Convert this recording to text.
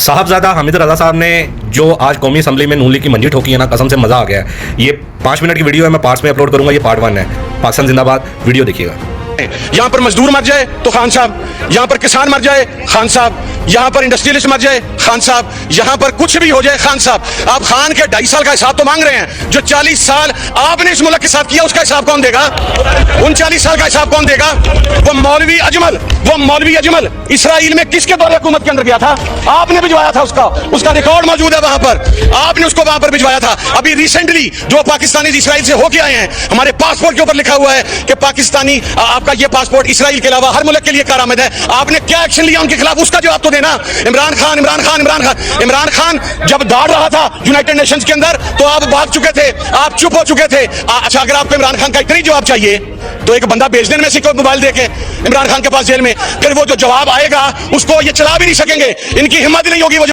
साहबजादा हामिद रजा साहब ने जो आज कौमी असम्बली में नून लीग की मंजी ठोकी है ना, कसम से मज़ा आ गया है। ये 5 मिनट की वीडियो है, मैं पार्ट्स में अपलोड करूंगा, ये पार्ट 1 है। पाकिस्तान जिंदाबाद, वीडियो देखिएगा। यहाँ पर मजदूर मर जाए तो खान साहब, यहाँ पर किसान मर जाए खान साहब, यहाँ पर इंडस्ट्रियलिस्ट मर जाए खान साहब, यहाँ पर कुछ भी हो जाए खान साहब। आप खान के 2.5 साल का हिसाब तो मांग रहे हैं, जो 40 साल आपने इस मुल्क के साथ किया उसका हिसाब कौन देगा? उन 40 साल का हिसाब कौन देगा? वो मौलवी अजमल इसराइल में किसके दौरे हुकूमत के अंदर गया था? आपने भिजवाया था, उसका रिकॉर्ड मौजूद है वहां पर, आपने उसको वहां पर भिजवाया था। अभी रिसेंटली जो पाकिस्तानी इसराइल से होके आए हैं, हमारे पासपोर्ट के ऊपर लिखा हुआ है कि पाकिस्तानी आपका ये पासपोर्ट इसराइल के अलावा हर मुल्क के लिए कारआमद है। आपने क्या एक्शन लिया उनके खिलाफ? उसका जवाब तो देना। इमरान खान जब दौड़ रहा था यूनाइटेड नेशंस के अंदर तो आप भाग चुके थे, आप चुप हो चुके थे। अच्छा, अगर आपको इमरान खान का इतना ही जवाब चाहिए तो एक बंदा भेज देने में से कोई मोबाइल देके इमरान खान के पास जेल में, फिर वो जो जवाब आएगा उसको ये चला भी नहीं सकेंगे, इनकी हिम्मत नहीं होगी वो